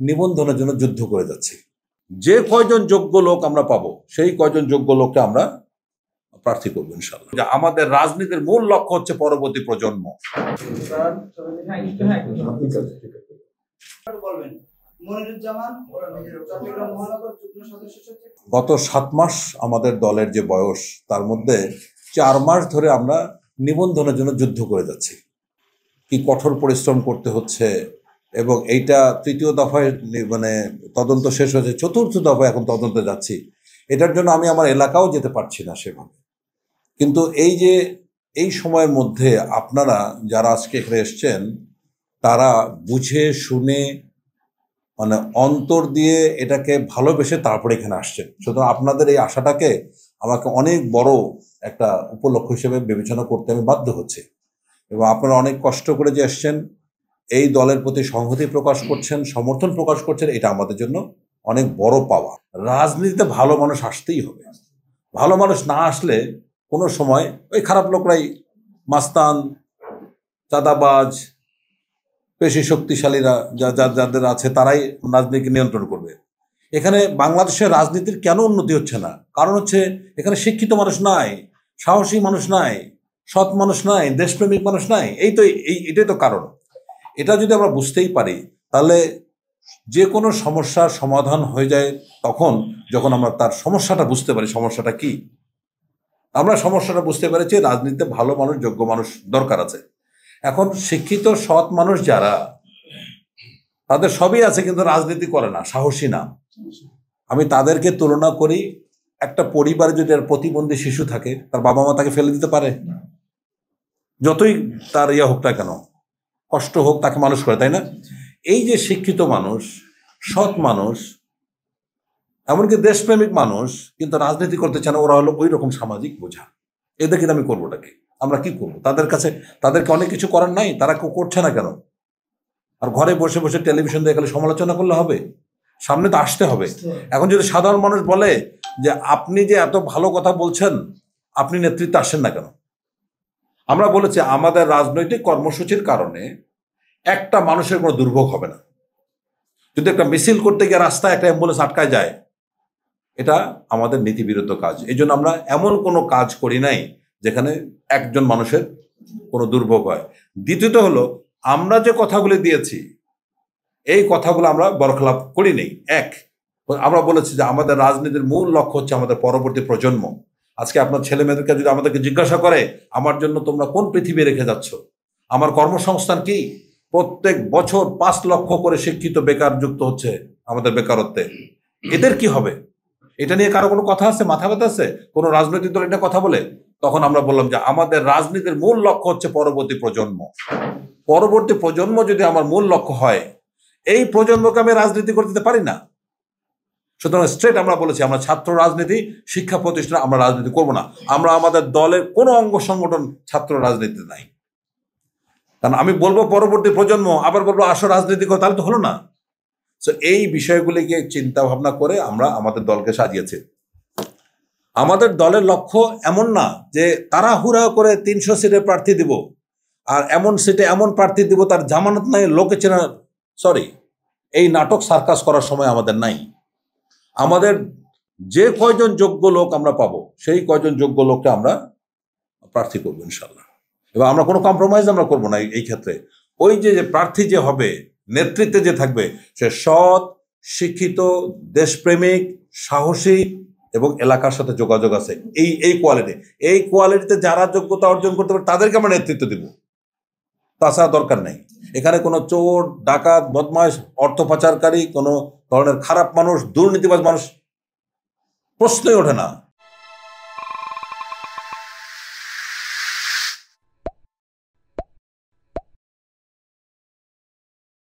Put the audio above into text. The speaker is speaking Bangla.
নিবন্ধনের জন্য যুদ্ধ করে যাচ্ছি। যে কয়জন যোগ্য লোক আমরা পাবো সেই কয়জন যোগ্য লোককে আমরা প্রার্থী করবো ইনশাল্লাহ। আমাদের রাজনীতির মূল লক্ষ্য হচ্ছে পরবর্তী প্রজন্ম। গত 7 মাস আমাদের দলের যে বয়স, তার মধ্যে 4 মাস ধরে আমরা নিবন্ধনের জন্য যুদ্ধ করে যাচ্ছি। কি কঠোর পরিশ্রম করতে হচ্ছে, এবং এইটা 3য় দফায় মানে তদন্ত শেষ হয়েছে, 4র্থ দফায় এখন তদন্তে যাচ্ছি। এটার জন্য আমি আমার এলাকাও যেতে পারছি না সেভাবে। কিন্তু এই সময়ের মধ্যে আপনারা যারা আজকে এখানে এসছেন, তারা বুঝে শুনে মানে অন্তর দিয়ে এটাকে ভালোবেসে তারপরে এখানে আসছেন। সুতরাং আপনাদের এই আশাটাকে আমাকে অনেক বড় একটা উপলক্ষ হিসেবে বিবেচনা করতে আমি বাধ্য হচ্ছি। এবং আপনারা অনেক কষ্ট করে যে এসছেন, এই দলের প্রতি সংহতি প্রকাশ করছেন, সমর্থন প্রকাশ করছেন, এটা আমাদের জন্য অনেক বড় পাওয়া। রাজনীতিতে ভালো মানুষ আসতেই হবে। ভালো মানুষ না আসলে কোনো সময় ওই খারাপ লোকরাই, মাস্তান, চাঁদাবাজ, পেশি শক্তিশালীরা যাদের আছে, তারাই রাজনীতিকে নিয়ন্ত্রণ করবে। এখানে বাংলাদেশের রাজনীতির কেন উন্নতি হচ্ছে না? কারণ হচ্ছে এখানে শিক্ষিত মানুষ নাই, সাহসী মানুষ নাই, সৎ মানুষ নাই, দেশপ্রেমিক মানুষ নাই। এটাই তো কারণ। এটা যদি আমরা বুঝতেই পারি, তাহলে যে কোনো সমস্যার সমাধান হয়ে যায় তখন যখন আমরা তার সমস্যাটা বুঝতে পারি। সমস্যাটা কি? আমরা সমস্যাটা বুঝতে পেরেছি, রাজনীতিতে ভালো মানুষ, যোগ্য মানুষ দরকার আছে। এখন শিক্ষিত সৎ মানুষ যারা, তাদের সবই আছে কিন্তু রাজনীতি করে না, সাহসী না। আমি তাদেরকে তুলনা করি, একটা পরিবারে যদি প্রতিবন্ধী শিশু থাকে, তার বাবা মা তাকে ফেলে দিতে পারে? যতই তার হোক না কেন, কষ্ট হোক, তাকে মানুষ করে, তাই না? এই যে শিক্ষিত মানুষ, সৎ মানুষ, এমনকি দেশপ্রেমিক মানুষ কিন্তু রাজনীতি করতে চায় না, ওরা হলো ওই রকম সামাজিক বোঝা। এদের কিন্তু আমি করবোটাকে, আমরা কি করবো? তাদেরকে অনেক কিছু করার নাই, তারা কেউ করছে না কেন? আর ঘরে বসে বসে টেলিভিশন দিয়ে খালি সমালোচনা করলে হবে? সামনে তো আসতে হবে। এখন যদি সাধারণ মানুষ বলে যে আপনি যে এত ভালো কথা বলছেন, আপনি নেতৃত্বে আসেন না কেন? আমরা বলেছি আমাদের রাজনৈতিক কর্মসূচির কারণে একটা মানুষের কোনো দুর্ভোগ হবে না। যদি একটা মিছিল করতে গিয়ে রাস্তায় একটা অ্যাম্বুলেন্স আটকায় যায়, এটা আমাদের নীতিবিরুদ্ধ কাজ। এই জন্য আমরা এমন কোনো কাজ করি নাই যেখানে একজন মানুষের কোনো দুর্ভোগ হয়। দ্বিতীয়ত হলো, আমরা যে কথাগুলি দিয়েছি, এই কথাগুলো আমরা বরখলাপ করি নেই। আমরা বলেছি যে আমাদের রাজনীতির মূল লক্ষ্য হচ্ছে আমাদের পরবর্তী প্রজন্ম। আজকে আপনার ছেলে মেয়েদেরকে যদি আমাদেরকে জিজ্ঞাসা করে আমার জন্য তোমরা কোন পৃথিবী রেখে যাচ্ছ, আমার কর্মসংস্থান কি, প্রত্যেক বছর 5 লক্ষ করে শিক্ষিত বেকার যুক্ত হচ্ছে আমাদের বেকারত্বে, এদের কি হবে? এটা নিয়ে কারো কোনো কথা আছে? মাথা ব্যথা আছে কোনো রাজনৈতিক দল এটা কথা বলে? তখন আমরা বললাম যে আমাদের রাজনীতির মূল লক্ষ্য হচ্ছে পরবর্তী প্রজন্ম। পরবর্তী প্রজন্ম যদি আমার মূল লক্ষ্য হয়, এই প্রজন্মকে আমি রাজনীতি করতে দিতে পারি না। সুতরাং স্ট্রেট আমরা বলেছি, আমরা ছাত্র রাজনীতি, শিক্ষা প্রতিষ্ঠান আমরা রাজনীতি করব না। আমরা আমাদের দলের কোনো অঙ্গ সংগঠন ছাত্র রাজনীতি নাই। কারণ আমি বলবো পরবর্তী প্রজন্ম, আবার বলবো আসো রাজনীতি করো, তাহলে তো হলো না। তো এই বিষয়গুলিকে চিন্তা ভাবনা করে আমরা আমাদের দলকে সাজিয়েছি। আমাদের দলের লক্ষ্য এমন না যে তাড়াহুড়া করে 300 সিটের প্রার্থী দিব, আর এমন সিটে এমন প্রার্থী দিব তার জামানত নাই, লোকে চেনা। সরি, এই নাটক সার্কাস করার সময় আমাদের নাই। আমাদের যে কয়জন যোগ্য লোক আমরা পাবো, সেই কয়জন যোগ্য লোককে আমরা প্রার্থী করবো ইনশাল্লাহ। এবং আমরা কোনো কম্প্রোমাইজ আমরা করবো না এই ক্ষেত্রে। ওই যে প্রার্থী যে হবে, নেতৃত্বে যে থাকবে, সে সৎ, শিক্ষিত, দেশপ্রেমিক, সাহসী এবং এলাকার সাথে যোগাযোগ আছে। এই কোয়ালিটিতে যারা যোগ্যতা অর্জন করতে পারে তাদেরকে আমরা নেতৃত্ব দিব। তাছাড়া দরকার নেই। এখানে কোনো চোর, ডাকাত, বদমাইশ, অর্থ পাচারকারী, কোনো ধরনের খারাপ মানুষ, দুর্নীতিবাজ মানুষ প্রশ্নই ওঠে না।